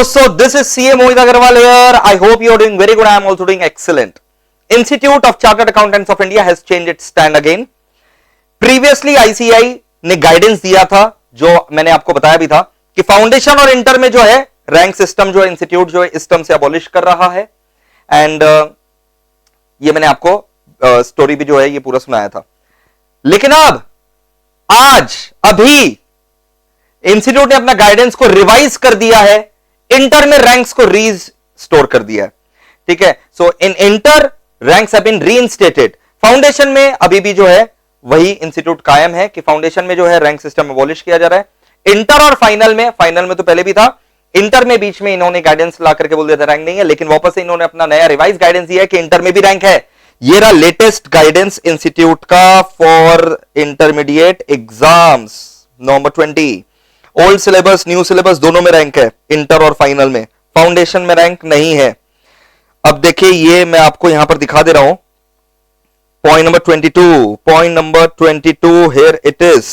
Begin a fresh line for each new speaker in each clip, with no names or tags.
so this is CA Mohit Agarwal here. I hope you are doing very good. I am also doing excellent. Institute of Chartered Accountants of India has changed its stand again. Previously ICAI ने guidance दिया था, जो मैंने आपको बताया भी था कि फाउंडेशन और इंटर में जो है रैंक सिस्टम जो है इंस्टीट्यूट जो है इस टर्म से अबॉलिश कर रहा है. एंड ये मैंने आपको स्टोरी भी जो है ये पूरा सुनाया था. लेकिन अब आज अभी इंस्टीट्यूट ने अपना गाइडेंस को रिवाइज कर दिया है, इंटर में रैंक्स को रीस्टोर कर दिया है. ठीक है, so in inter ranks have been reinstated. Foundation में अभी भी जो है वही इंस्टीट्यूट कायम है कि फाउंडेशन में जो है रैंक सिस्टम अबॉलिश किया जा रहा है. इंटर और फाइनल में तो पहले भी था, इंटर में बीच में इन्होंने गाइडेंस ला करके बोल दिया था रैंक नहीं है, लेकिन वापस से इन्होंने अपना नया रिवाइज गाइडेंस दिया है कि इंटर में भी रैंक है. ये रहा लेटेस्ट गाइडेंस इंस्टीट्यूट का for intermediate exams November 20. Old syllabus new syllabus दोनों में रैंक है, इंटर और फाइनल में. फाउंडेशन में रैंक नहीं है. अब देखिए ये मैं आपको यहां पर दिखा दे रहा हूं. Point number 22 here it is.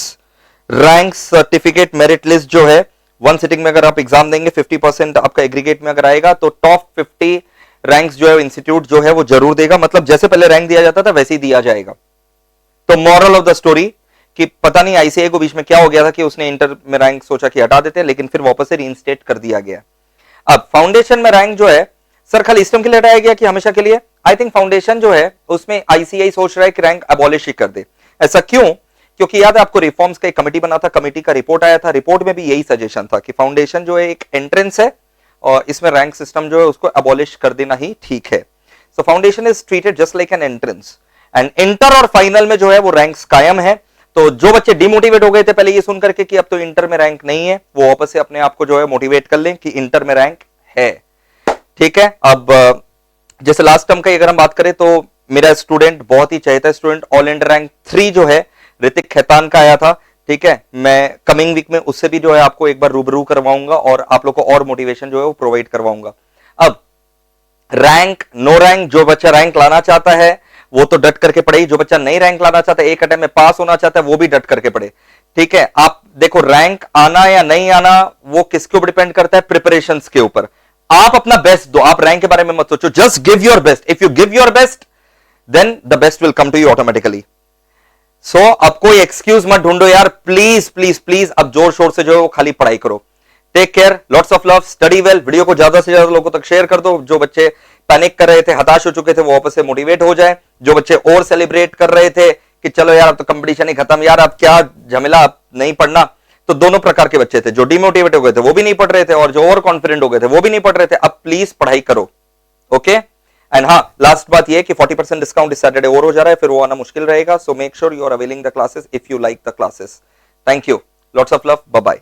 Rank certificate merit list जो है वन सिटिंग में अगर आप एग्जाम देंगे 50% आपका एग्रीगेट में अगर आएगा तो टॉप 50 रैंक्स जो है इंस्टीट्यूट जो है वो जरूर देगा. मतलब जैसे पहले रैंक दिया जाता था वैसे ही दिया जाएगा. तो मॉरल ऑफ द स्टोरी कि पता नहीं आईसीआई को बीच में क्या हो गया था कि उसने इंटर में रैंक सोचा कि हटा देते हैं, लेकिन फिर वापस से रीइंस्टेट कर दिया गया. अब फाउंडेशन में रैंक जो है सर खाली इस टर्म के लिए हटाया गया कि हमेशा के लिए. आई थिंक फाउंडेशन जो है उसमें आईसीआई सोच रहा है कि रैंक अबॉलिश ही कर दे. ऐसा क्यों? क्योंकि याद है आपको रिफॉर्म्स का एक कमेटी बना था, कमेटी का रिपोर्ट आया था, रिपोर्ट में भी यही सजेशन था कि फाउंडेशन जो है एक एंट्रेंस है और इसमें रैंक सिस्टम जो है उसको अबॉलिश कर देना ही ठीक है. So foundation is treated just like an entrance and inter और फाइनल में जो है वो रैंक्स कायम है. तो जो बच्चे डिमोटिवेट हो गए थे पहले ये सुन करके कि अब तो इंटर में रैंक नहीं है, वो वापस से अपने आप को जो है मोटिवेट कर लें कि इंटर में रैंक है. ठीक है, अब जैसे लास्ट टर्म की अगर हम बात करें तो मेरा स्टूडेंट बहुत ही चहेता स्टूडेंट ऑल इंडिया रैंक 3 जो है ऋतिक खैतान का आया था. ठीक है, मैं कमिंग वीक में उससे भी जो है आपको एक बार रूबरू करवाऊंगा और आप लोग को और मोटिवेशन जो है वो प्रोवाइड करवाऊंगा. अब रैंक नो रैंक, जो बच्चा रैंक लाना चाहता है वो तो डट करके पढ़े. जो बच्चा नहीं रैंक लाना चाहता है, एक अटेम्प्ट में पास होना चाहता है, वो भी डट करके पढ़े. ठीक है, आप देखो रैंक आना या नहीं आना वो किसके ऊपर डिपेंड करता है? प्रिपरेशंस के ऊपर. आप अपना बेस्ट दो, आप रैंक के बारे में मत सोचो. Just give your best. If you give your best then the best will come to you automatically. So अब कोई एक्सक्यूज मत ढूंढो यार, प्लीज प्लीज प्लीज. अब जोर शोर से जो है वो खाली पढ़ाई करो. Take care, lots of love, study well. Video को ज्यादा से ज्यादा लोगों तक शेयर कर दो. जो बच्चे पैनिक कर रहे थे, हताश हो चुके थे, वो वापस से मोटिवेट हो जाए. जो बच्चे और सेलिब्रेट कर रहे थे कि चलो यार अब तो कंपटीशन ही खत्म, यार अब क्या झमेला, अब नहीं पढ़ना, तो दोनों प्रकार के बच्चे थे. जो डिमोटिवेट हो गए थे वो भी नहीं पढ़ रहे थे और जो ओवर कॉन्फिडेंट हो गए थे वो भी नहीं पढ़ रहे थे. अब प्लीज पढ़ाई करो. ओके, एंड हाँ लास्ट बात ये कि 40% डिस्काउंट इस सैटरडे और हो जा रहा है, फिर वो आना मुश्किल रहेगा. So make sure you are availing the classes if you like the classes. Thank you, lots of love, bye bye.